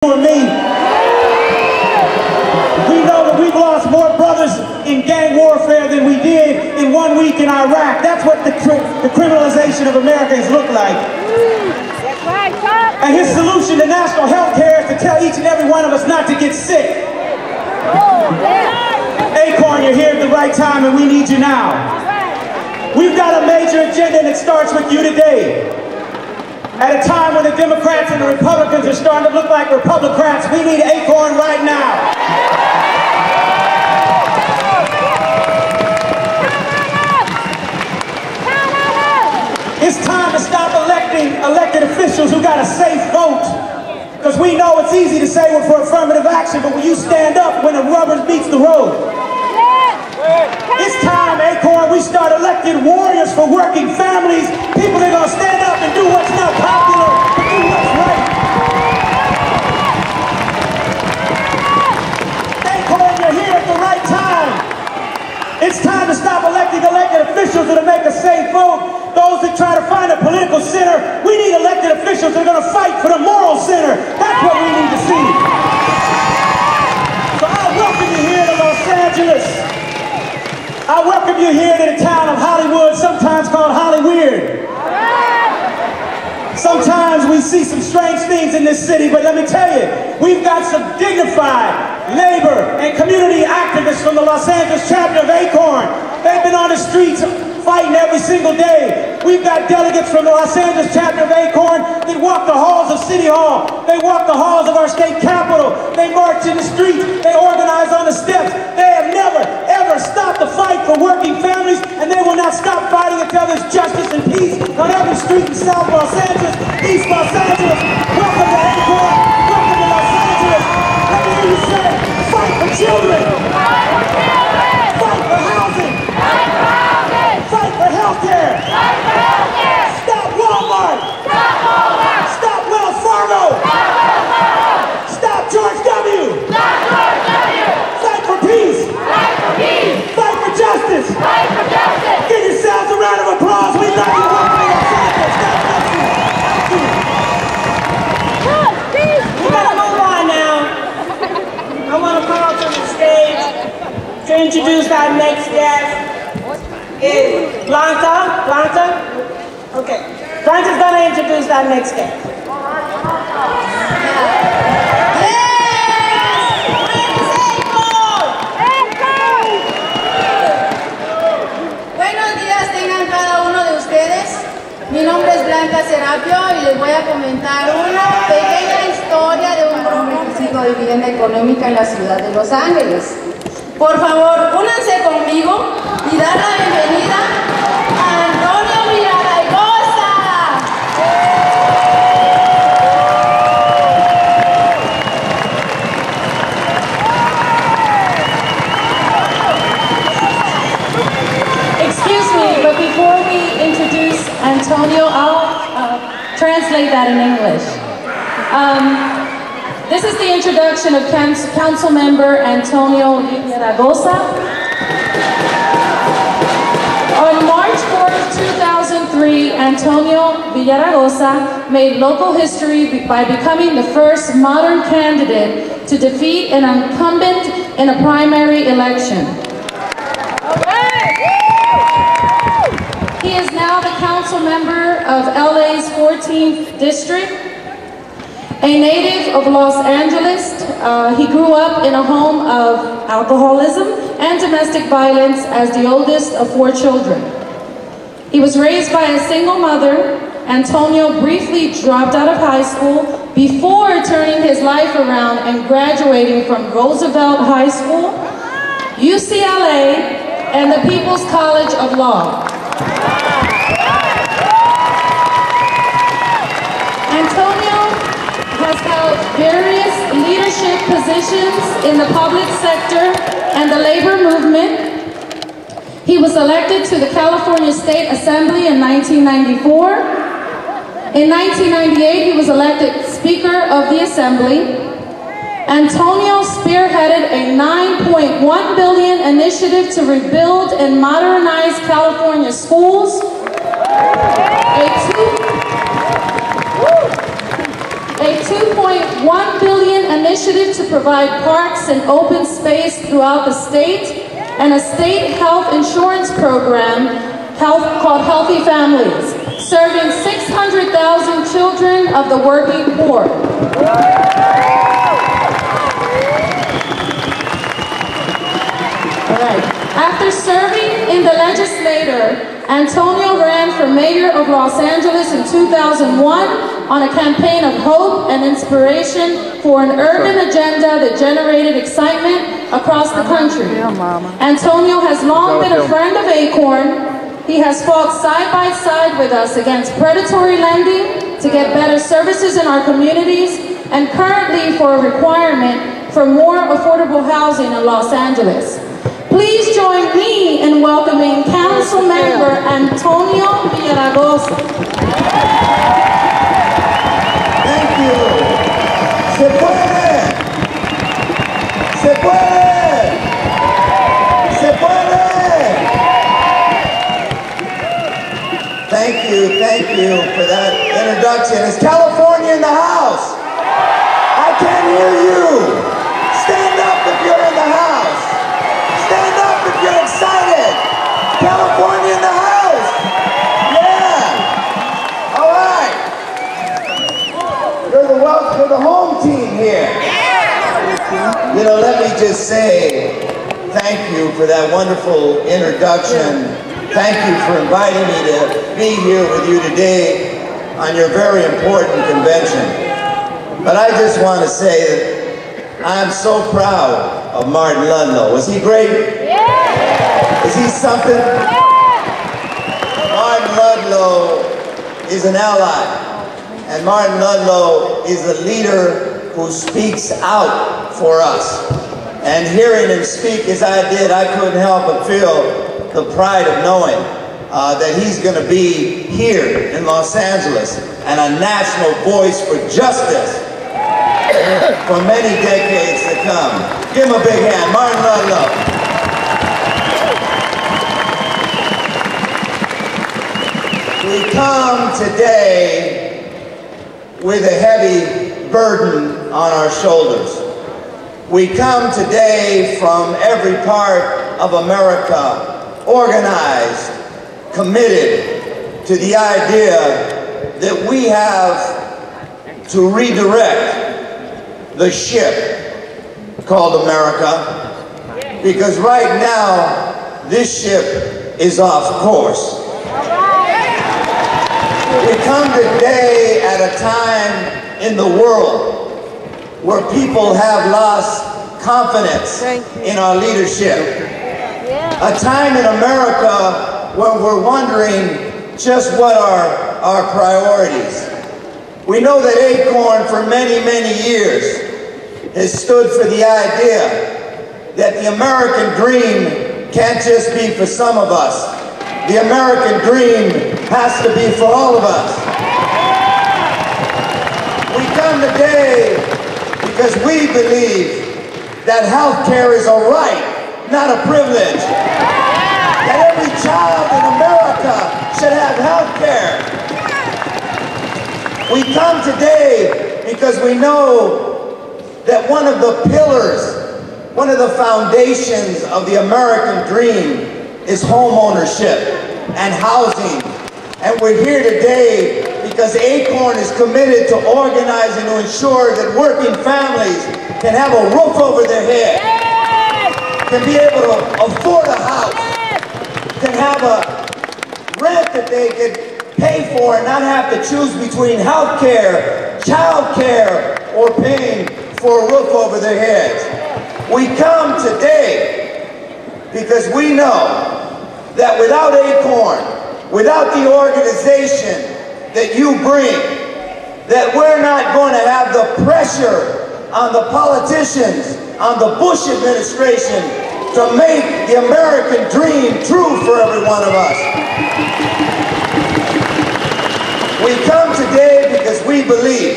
For me, we know that we've lost more brothers in gang warfare than we did in 1 week in Iraq. That's what the criminalization of America has looked like. And his solution to national health care is to tell each and every one of us not to get sick. ACORN, you're here at the right time and we need you now. We've got a major agenda and it starts with you today. At a time when the Democrats and the Republicans are starting to look like Republicrats, we need ACORN right now. It's time to stop electing elected officials who got a safe vote. Because we know it's easy to say we're for affirmative action, but when you stand up when the rubber meets the road. It's time, ACORN, we start elected warriors for working families, people that are going to stand up and do what's not popular, but do what's right. ACORN, you're here at the right time. It's time to stop electing elected officials that make a safe vote. Those that try to find a political center, we need elected officials that are going to fight for the moral center. That's what we need to see. So I welcome you here to Los Angeles. I welcome you here to the town of Hollywood, sometimes called Hollyweird. Sometimes we see some strange things in this city, but let me tell you, we've got some dignified labor and community activists from the Los Angeles chapter of ACORN. They've been on the streets fighting every single day. We've got delegates from the Los Angeles chapter of ACORN that walk the halls of City Hall. They walk the halls of our state capitol. They march in the streets. They organize on the steps. They have never, ever stopped the fight for working families, and they will not stop fighting until there's justice and peace on every street in South Los Angeles, East Los Angeles. Welcome to ACORN. Welcome to Los Angeles. Let me hear you say, fight for children. Fight for children. Fight for housing. Fight for housing. Fight for healthcare. Fight for healthcare. Stop Walmart. Stop Walmart. Stop Wells Fargo. Stop Wells Fargo. Stop George W. Stop George W. Fight for peace. Fight for peace. Fight for justice. Fight for justice. Give yourselves a round of applause. We love you. Welcome to Los Angeles. God bless you. Thank you. We gotta move on now. I want to call to the stage to introduce our next guest. Is Blanca? Blanca? Okay. Blanca's gonna introduce our next guest. Buenos días tengan cada uno de ustedes. Mi nombre es Blanca Serapio y les voy a comentar una pequeña historia de un grupo que sigo de vivienda económica en la ciudad de Los Ángeles. Por favor, únanse conmigo y dar la bienvenida a Antonio Villaraigosa. Excuse me, but before we introduce Antonio, I'll translate that in English. This is the introduction of Council Member Antonio Villaraigosa. On March 4th, 2003, Antonio Villaraigosa made local history by becoming the first modern candidate to defeat an incumbent in a primary election. He is now the council member of LA's 14th district. A native of Los Angeles, he grew up in a home of alcoholism and domestic violence as the oldest of 4 children. He was raised by a single mother. Antonio briefly dropped out of high school before turning his life around and graduating from Roosevelt High School, UCLA, and the People's College of Law. Antonio has held various leadership positions in the public sector and the labor movement. He was elected to the California State Assembly in 1994. In 1998, he was elected Speaker of the Assembly. Antonio spearheaded a $9.1 billion initiative to rebuild and modernize California schools, a $2.1 billion initiative to provide parks and open space throughout the state, and a state health insurance program called Healthy Families, serving 600,000 children of the working poor. All right. After serving in the legislature, Antonio ran for mayor of Los Angeles in 2001 on a campaign of hope and inspiration for an urban agenda that generated excitement across the country. Antonio has long been a friend of ACORN. He has fought side by side with us against predatory lending to get better services in our communities, and currently for a requirement for more affordable housing in Los Angeles. Please join me in welcoming Council Member Antonio Villaraigosa. Thank you. Se puede. Se puede. Se puede. Thank you for that introduction. Is California in the house? I can't hear you. Stand up if you're in the house. Stand up if you're excited. California in the house. Yeah. All right. You're the home team here. You know, let me just say thank you for that wonderful introduction. Thank you for inviting me to be here with you today on your very important convention. But I just want to say that I'm so proud of Martin Ludlow. Was he great? Yeah. Is he something? Yeah. Martin Ludlow is an ally. And Martin Ludlow is a leader who speaks out for us. And hearing him speak as I did, I couldn't help but feel the pride of knowing that he's going to be here in Los Angeles and a national voice for justice for many decades to come. Give him a big hand, Martin Ludlow. We come today with a heavy burden on our shoulders. We come today from every part of America, organized, committed to the idea that we have to redirect the ship called America, because right now this ship is off course. We come today at a time in the world where people have lost confidence in our leadership. A time in America when we're wondering just what are our priorities. We know that ACORN for many, many years has stood for the idea that the American dream can't just be for some of us. The American dream has to be for all of us. We come today because we believe that health care is a right, not a privilege. That every child in America should have health care. We come today because we know that one of the pillars, one of the foundations of the American dream is home ownership and housing. And we're here today because ACORN is committed to organizing to ensure that working families can have a roof over their head, can be able to afford a house, can have a rent that they can pay for and not have to choose between health care, child care, or paying for a roof over their heads. We come today because we know that without ACORN, without the organization that you bring, that we're not going to have the pressure on the politicians, on the Bush administration, to make the American dream true for every one of us. We come today because we believe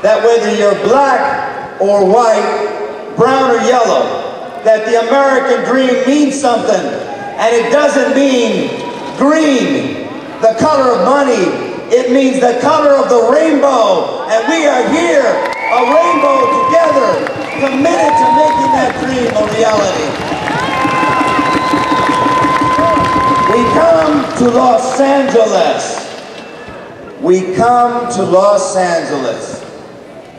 that whether you're black or white, brown or yellow, that the American dream means something, and it doesn't mean green, the color of money, It means the color of the rainbow. And we are here, a rainbow together, committed to making that dream a reality. We come to Los Angeles. We come to Los Angeles,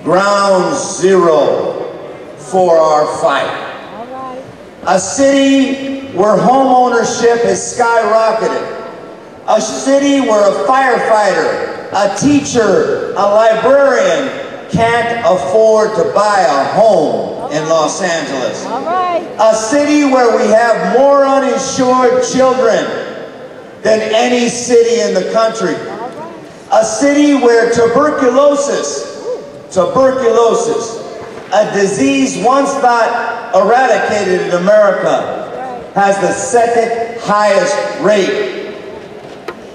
ground zero for our fight. A city where home ownership has skyrocketed. A city where a firefighter, a teacher, a librarian can't afford to buy a home in Los Angeles. A city where we have more uninsured children than any city in the country. A city where tuberculosis, a disease once thought eradicated in America, has the second highest rate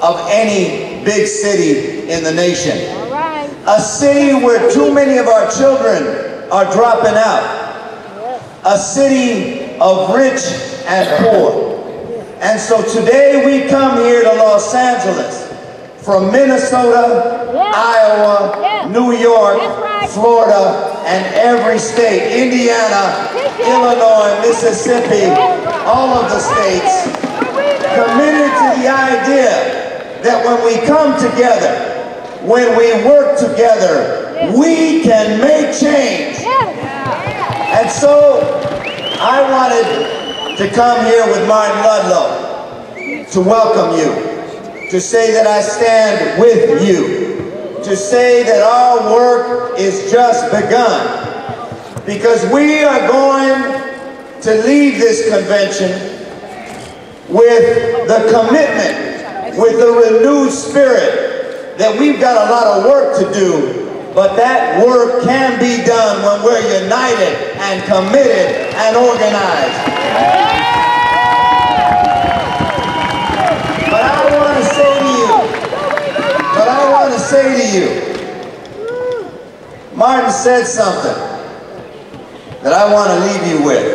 of any big city in the nation. A city where too many of our children are dropping out. A city of rich and poor. And so today we come here to Los Angeles from Minnesota, Iowa, New York, Florida, and every state, Indiana, Illinois, Mississippi, all of the states, committed to the idea that when we come together, when we work together, we can make change. And so I wanted to come here with Martin Ludlow to welcome you, to say that I stand with you, to say that our work is just begun, because we are going to leave this convention with the commitment, with the renewed spirit that we've got a lot of work to do, but that work can be done when we're united and committed and organized. But I want to say to you, Martin said something that I want to leave you with,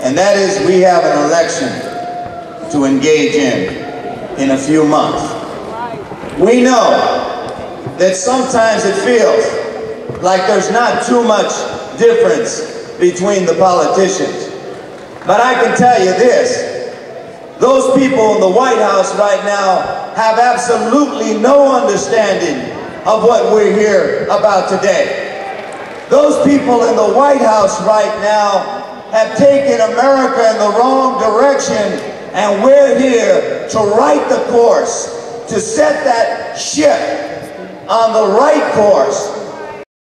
and that is we have an election to engage in a few months. We know that sometimes it feels like there's not too much difference between the politicians. But I can tell you this, those people in the White House right now have absolutely no understanding of what we're here about today. Those people in the White House right now have taken America in the wrong direction, and we're here to right the course, to set that ship on the right course,